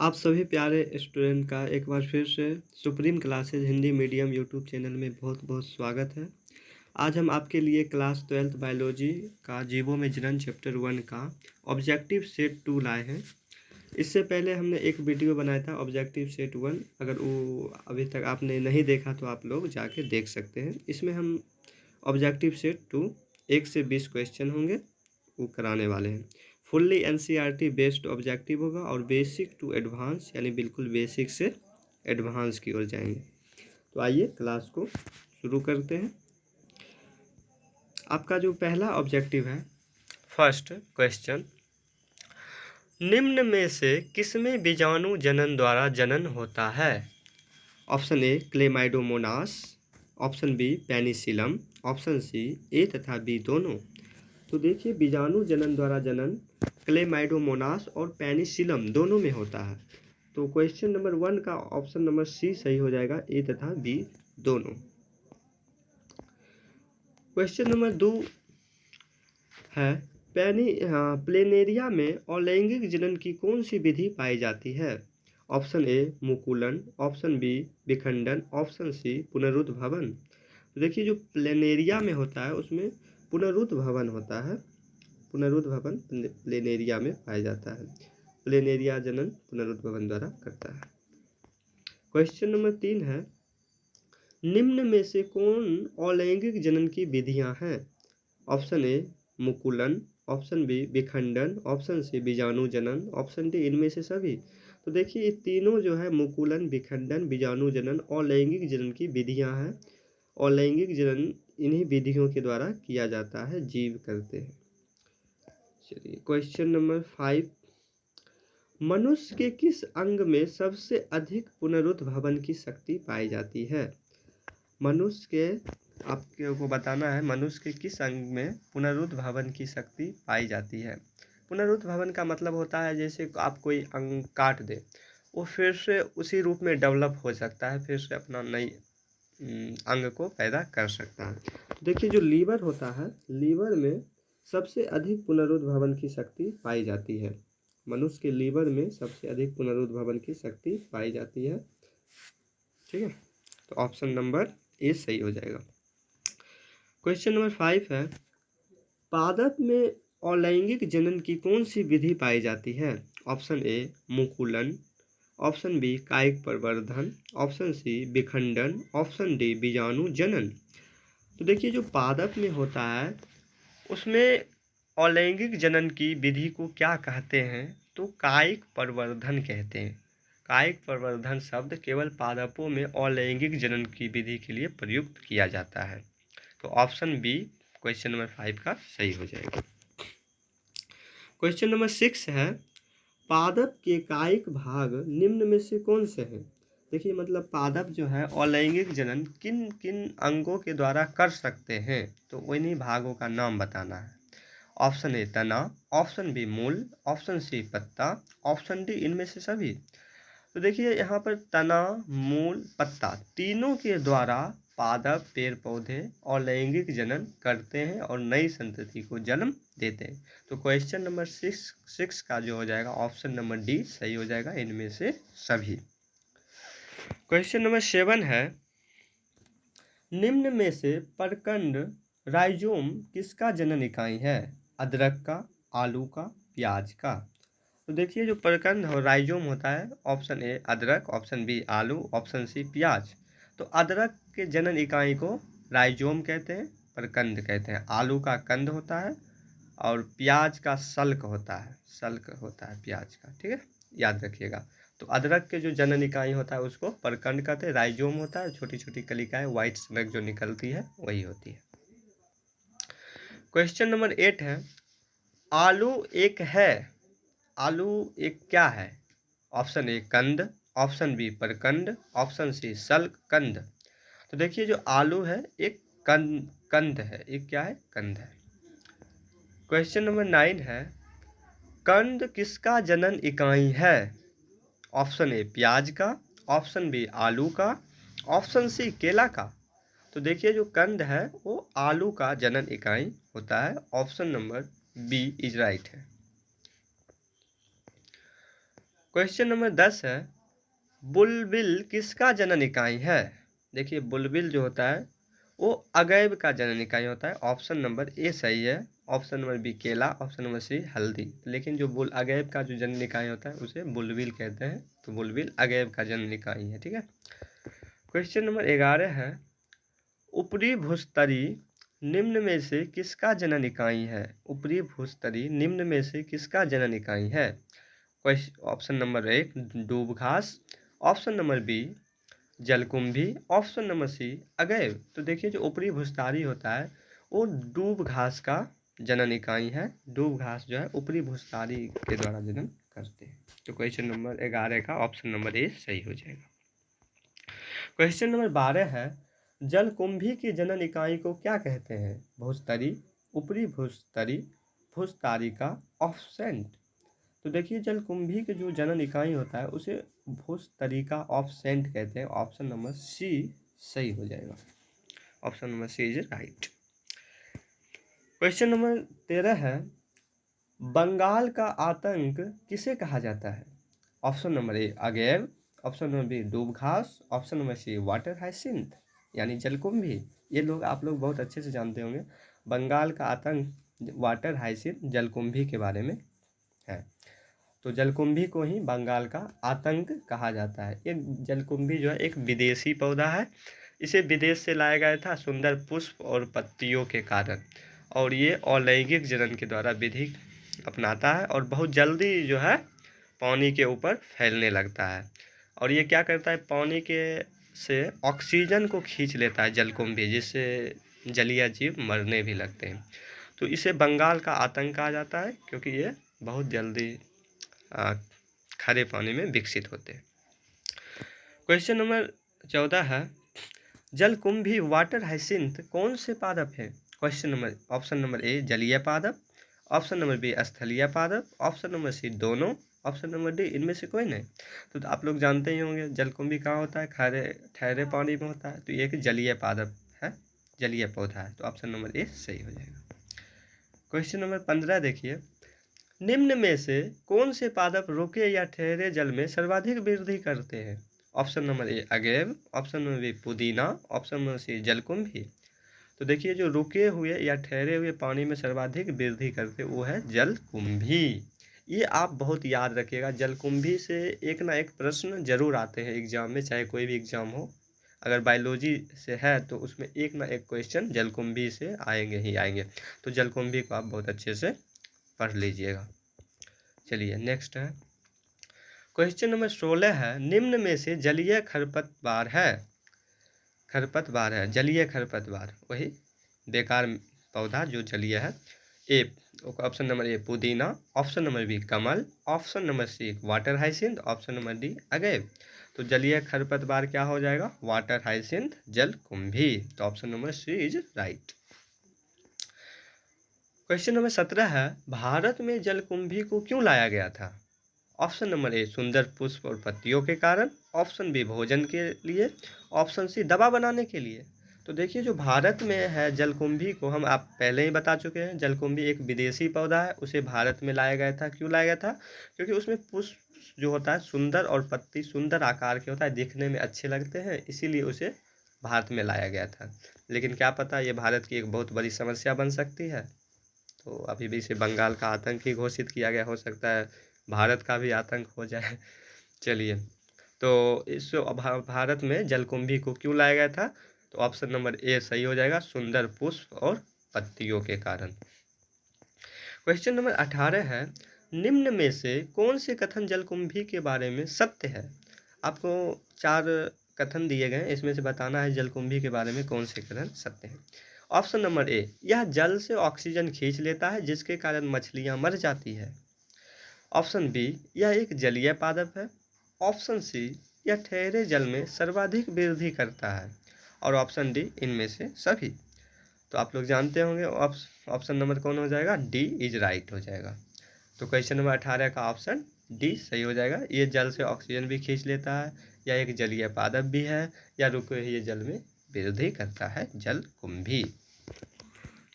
आप सभी प्यारे स्टूडेंट का एक बार फिर से supreme classes Hindi medium YouTube channel में बहुत बहुत स्वागत है। आज हम आपके लिए क्लास 12th बायोलॉजी का जीवों में जनन चैप्टर 1 का ऑब्जेक्टिव सेट 2 लाए हैं। इससे पहले हमने एक वीडियो बनाया था ऑब्जेक्टिव सेट 1। अगर वो अभी तक आपने नहीं देखा तो आप लोग जाके देख सकते हैं। इसमें हम ऑब्जेक्टिव सेट 2 1 से 20 क्वेश्चन होंगे वो कराने वाले हैं। फुल्ली एनसीईआरटी बेस्ड ऑब्जेक्टिव होगा और बेसिक टू एडवांस यानी बिल्कुल बेसिक से एडवांस की ओर जाएंगे। तो आइए क्लास को शुरू करते हैं। आपका जो पहला ऑब्जेक्टिव है, फर्स्ट क्वेश्चन, निम्न में से किसमें बीजाणु जनन द्वारा जनन होता है? Option A Chlamydomonas, option B penicillium, option C A तथा बी दोनों। तो देखिए बीजाणु जनन द्वारा जनन क्लेमाइडोमोनास और पेनिसिलम दोनों में होता है। तो क्वेश्चन नंबर 1 का ऑप्शन नंबर सी सही हो जाएगा, ए तथा बी दोनों। क्वेश्चन नंबर 2 है, प्लेनेरिया में अलैंगिक जनन की कौन सी विधि पाई जाती है? ऑप्शन ए मुकुलन, ऑप्शन बी विखंडन, ऑप्शन सी पुनरुद्भवन। तो देखिए जो प्लेनेरिया में होता है उसमें पुनरुद्भवन होता है। पुनरुद्भवन प्लेनेरिया में पाया जाता है। प्लेनेरिया जनन पुनरुद्भवन द्वारा करता है। क्वेश्चन नंबर 3 है, निम्न में से कौन अलैंगिक जनन की विधियां हैं? ऑप्शन ए मुकुलन, ऑप्शन बी विखंडन, ऑप्शन सी बीजाणु जनन, ऑप्शन डी इनमें से सभी। तो देखिए ये तीनों जो है मुकुलन, विखंडन, बीजाणु जनन और लैंगिक जनन की विधियां हैं। और लैंगिक जनन इन्हीं विधियों के द्वारा किया जाता है, जीव करते हैं। चलिए क्वेश्चन नंबर 5, मनुष्य के किस अंग में सबसे अधिक पुनरुद्भवन की शक्ति पाई जाती है? मनुष्य के आपको बताना है मनुष्य के किस अंग में पुनरुद्भवन की शक्ति पाई जाती है। पुनरुद्भवन का मतलब होता है जैसे आप कोई अंग काट दे, वो फिर से उसी रूप में डेवलप हो सकता है, फिर से अपना नई अंग को पैदा कर सकता है। तो देखिए जो लीवर होता है, लीवर में सबसे अधिक पुनरुद्भवन की शक्ति पाई जाती है। मनुष्य के लीवर में सबसे अधिक पुनरुद्भवन की शक्ति पाई जाती है। ठीक है, तो ऑप्शन नंबर ए सही हो जाएगा। क्वेश्चन नंबर 5 है, पादप में अलैंगिक जनन की कौन सी विधि पाई जाती है? ऑप्शन ए मुकुलन, ऑप्शन बी कायिक प्रवर्धन, ऑप्शन सी विखंडन, ऑप्शन डी बीजाणु जनन। तो देखिए जो पादप में होता है उसमें अलैंगिक जनन की विधि को क्या कहते हैं? तो कायिक प्रवर्धन कहते हैं। कायिक प्रवर्धन शब्द केवल पादपों में अलैंगिक जनन की विधि के लिए प्रयुक्त किया जाता है। तो ऑप्शन बी क्वेश्चन नंबर 5 का सही हो जाएगा। क्वेश्चन नंबर 6 है, पादप के कायिक भाग निम्न में से कौन से हैं? देखिए मतलब पादप जो है अलैंगिक जनन किन किन अंगों के द्वारा कर सकते हैं, तो उन्हीं भागों का नाम बताना है। ऑप्शन ए तना, ऑप्शन बी मूल, ऑप्शन सी पत्ता, ऑप्शन डी इनमें से सभी। तो देखिए यहाँ पर तना, मूल, पत्ता तीनों के द्वारा पादप पेड़ पौधे और लैंगिक जनन करते हैं और नई संतति को जन्म देते हैं। तो क्वेश्चन नंबर 6 का जो हो जाएगा ऑप्शन नंबर डी सही हो जाएगा, इनमें से सभी। क्वेश्चन नंबर 7 है, निम्न में से प्रकंड राइजोम किसका जनन इकाई है? अदरक का, आलू का, प्याज का। तो देखिए जो प्रकंड हो राइजोम होता है, ऑप्शन ए अदरक, ऑप्शन बी आलू, ऑप्शन सी प्याज। तो अदरक के जनन इकाई को राइजोम कहते हैं, प्रकंड कहते हैं। आलू का कंद होता है और प्याज का सल्क होता है, सल्क होता है प्याज का। ठीक है, याद रखिएगा। तो अदरक के जो जनन इकाई होता है उसको प्रकंड कहते हैं, राइजोम होता है, छोटी छोटी कलिकाएं व्हाइट स्नैक जो निकलती है वही होती है। क्वेश्चन नंबर 8 है, आलू एक है, आलू एक क्या है? ऑप्शन ए कंद, ऑप्शन बी प्रकंड, ऑप्शन सी सल्क कंद। तो देखिए जो आलू है एक कंद है, एक क्या है? कंद है। क्वेश्चन नंबर 9 है, कंद किसका जनन इकाई है? ऑप्शन ए प्याज का, ऑप्शन बी आलू का, ऑप्शन सी केला का। तो देखिए जो कंद है वो आलू का जनन इकाई होता है। Option number B is right है। क्वेश्चन नंबर 10 है, बुलबिल किसका जनन इकाई है? देखिए बुलबिल जो होता है वो अगैव का जनन इकाई होता है। ऑप्शन नंबर ए सही है। ऑप्शन नंबर बी केला, ऑप्शन नंबर सी हल्दी। लेकिन जो अगैव का जो जनन इकाई होता है उसे बुलबिल कहते हैं। तो बुलबिल अगैव का जनन इकाई है, ठीक है। क्वेश्चन नंबर 11 है, ऊपरी भूस्तरी निम्न में से किसका जनन इकाई है? ऊपरी भूस्तरी निम्न में से किसका जनन इकाई है? ऑप्शन नंबर 1 डूब घास, ऑप्शन नंबर बी जलकुंभी, ऑप्शन नंबर सी अगैव। तो देखिए जो ऊपरी भूस्तरी होता है वो डूब घास का जनन इकाई है। डूब घास जो है ऊपरी भूस्तरी के द्वारा जनन करते हैं। तो क्वेश्चन नंबर 11 का ऑप्शन नंबर ए सही हो जाएगा। क्वेश्चन नंबर 12 है, जलकुंभी की जनन इकाई को क्या कहते हैं? भूस्तरी, ऊपरी भूस्तरी, भूस्तारिका, ऑफसेंट। तो देखिए जलकुंभी के जो जनन इकाई होता है उसे भूस्तरिका ऑफसेंट कहते हैं। ऑप्शन नंबर सी सही हो जाएगा। Option number C is right. Question number 13 है, बंगाल का आतंक किसे कहा जाता है? Option number A agave, option number B डूब घास, option number C water hyacinth यानी जलकुंभी। ये लोग आप लोग बहुत अच्छे से जानते होंगे। बंगाल का आतंक वाटर हाइसिंथ जलकुंभी के बारे में है। तो जलकुंभी को ही बंगाल का आतंक कहा जाता है। ये जलकुंभी जो है एक विदेशी पौधा है। इसे विदेश से लाया गया था सुंदर पुष्प और पत्तियों के कारण, और ये अलैंगिक जनन के द्वारा विधि अपनाता है और बहुत जल्दी जो है पानी के ऊपर फैलने लगता है। और ये क्या करता है, पानी के से ऑक्सीजन को खींच लेता है जलकुंभी, जिससे जलीय जीव मरने भी लगते हैं। तो इसे बंगाल का आतंक कहा जाता है क्योंकि ये बहुत जल्दी खारे पानी में विकसित होते हैं। क्वेश्चन नंबर 14 है, जलकुंभी वाटर हाइसिंथ कौन से पादप है? क्वेश्चन नंबर ऑप्शन नंबर ए जलीय पादप, ऑप्शन नंबर बी स्थलीय पादप, ऑप्शन नंबर सी दोनों, ऑप्शन नंबर डी इनमें से कोई नहीं। तो आप लोग जानते ही होंगे जलकुंभी कहाँ होता है, खारे ठहरे पानी में होता है। तो ये एक जलीय पादप है, जलीय पौधा है। तो ऑप्शन नंबर ए सही हो जाएगा। क्वेश्चन नंबर 15 देखिए, निम्न में से कौन से पादप रुके या ठहरे जल में सर्वाधिक वृद्धि करते हैं? Option number A agave, option number B पुदीना, ऑप्शन नंबर सी जलकुंभी। तो देखिए जो रुके हुए या ठहरे हुए पानी में सर्वाधिक वृद्धि करते वो है जलकुंभी। ये आप बहुत याद रखिएगा, जलकुंभी से एक ना एक प्रश्न जरूर आते हैं एग्जाम में, चाहे कोई भी एग्जाम हो। अगर बायोलॉजी से है तो उसमें एक ना एक क्वेश्चन जलकुंभी से आएंगे ही आएंगे। तो जलकुंभी को आप बहुत अच्छे से पढ़ लीजिएगा। चलिए नेक्स्ट है, क्वेश्चन नंबर 16 है, निम्न में से जलीय खरपतवार है? खरपतवार है जलीय खरपतवार, वही बेकार पौधा जो जलीय है। ए ऑप्शन नंबर ए पुदीना, ऑप्शन नंबर बी कमल, option number C water hyacinth, option number D agave. तो जलीय खरपतवार क्या हो जाएगा? वाटर हाइसिंथ जलकुंभी। तो option number C is right. Question number 17 है, भारत में जलकुंभी को क्यों लाया गया था? ऑप्शन नंबर ए सुंदर पुष्प और पत्तियों के कारण, ऑप्शन बी भोजन के लिए, ऑप्शन सी दवा बनाने के लिए। तो देखिए जो भारत में है जलकुंभी को हम आप पहले ही बता चुके हैं, जलकुंभी एक विदेशी पौधा है, उसे भारत में लाया गया था। क्यों लाया गया था? क्योंकि उसमें पुष्प जो होता है सुंदर और पत्ती सुंदर आकार के होता है, दिखने में अच्छे लगते हैं, इसीलिए उसे भारत में लाया गया था। लेकिन क्या पता ये भारत की एक बहुत बड़ी समस्या बन सकती है। तो अभी भी इसे बंगाल का आतंक ही घोषित किया गया, हो सकता है भारत का भी आतंक हो जाए। चलिए, तो इस भारत में जलकुंभी को क्यों लाया गया था? तो ऑप्शन नंबर ए सही हो जाएगा, सुंदर पुष्प और पत्तियों के कारण। क्वेश्चन नंबर 18 है, निम्न में से कौन से कथन जलकुंभी के बारे में सत्य है? आपको 4 कथन दिए गए हैं, इसमें से बताना है जलकुंभी के बारे में कौन से कथन सत्य हैं। ऑप्शन नंबर ए, यह जल से ऑक्सीजन खींच लेता है जिसके कारण मछलियां मर जाती है। ऑप्शन बी, यह एक जलीय पादप है। ऑप्शन सी, यह ठहरे जल में सर्वाधिक वृद्धि करता है। और ऑप्शन डी इनमें से सभी। तो आप लोग जानते होंगे ऑप्शन नंबर कौन हो जाएगा? डी इज राइट हो जाएगा। तो क्वेश्चन नंबर 18 का ऑप्शन डी सही हो जाएगा। ये जल से ऑक्सीजन भी खींच लेता है, या एक जलीय पादप भी है, या रुके हुए जल में वृद्धि करता है जलकुंभी।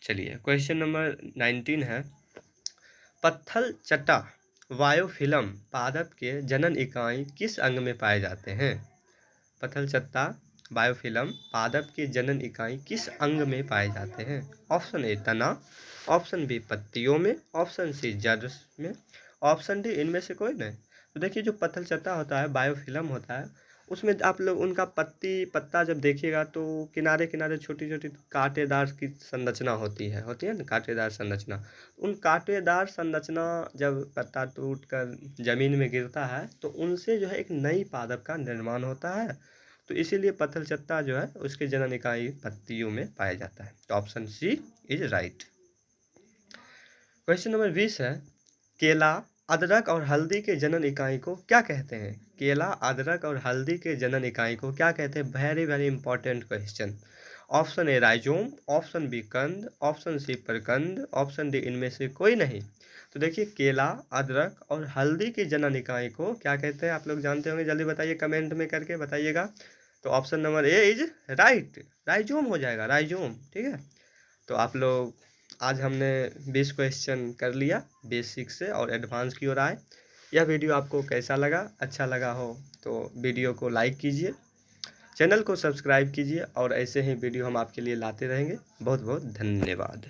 चलिए क्वेश्चन नंबर 19 है, पत्थल चट्टा वायोफिलम पादप के जनन इकाई किस अंग में पाए जाते हैं? पथलचत्ता बायोफिलम पादप के जनन इकाई किस अंग में पाए जाते हैं? ऑप्शन ए तना, ऑप्शन बी पत्तियों में, ऑप्शन सी जड़ में, ऑप्शन डी इनमें से कोई नहीं। तो देखिए जो पथलचत्ता होता है, बायोफिलम होता है, उसमें आप लोग उनका पत्ता जब देखिएगा तो किनारे किनारे छोटी छोटी कांटेदार की संरचना होती है ना, कांटेदार संरचना। उन कांटेदार संरचना जब पत्ता टूट कर जमीन में गिरता है तो उनसे जो है एक नई पादप का निर्माण होता है। तो इसीलिए पथलचत्ता जो है उसके जनन इकाई पत्तियों में पाया जाता है। तो option C is right. Question number 20 है, केला, अदरक और हल्दी के जनन इकाई को क्या कहते हैं? केला, अदरक और हल्दी के जनन इकाई को क्या कहते हैं? Very very important question. Option A rhizome, option B कंद, ऑप्शन सी प्रकंद, ऑप्शन डी इनमें से कोई नहीं। तो देखिए केला, अदरक और हल्दी के जनन इकाई को क्या कहते हैं? आप लोग जानते होंगे, जल्दी बताइए, कमेंट में करके बताइएगा। तो option number A is right, rhizome हो जाएगा, राइजोम। ठीक है, तो आप लोग आज हमने 20 क्वेश्चन कर लिया, बेसिक से और एडवांस की ओर आए। यह वीडियो आपको कैसा लगा? अच्छा लगा हो तो वीडियो को लाइक कीजिए, चैनल को सब्सक्राइब कीजिए और ऐसे ही वीडियो हम आपके लिए लाते रहेंगे। बहुत बहुत धन्यवाद।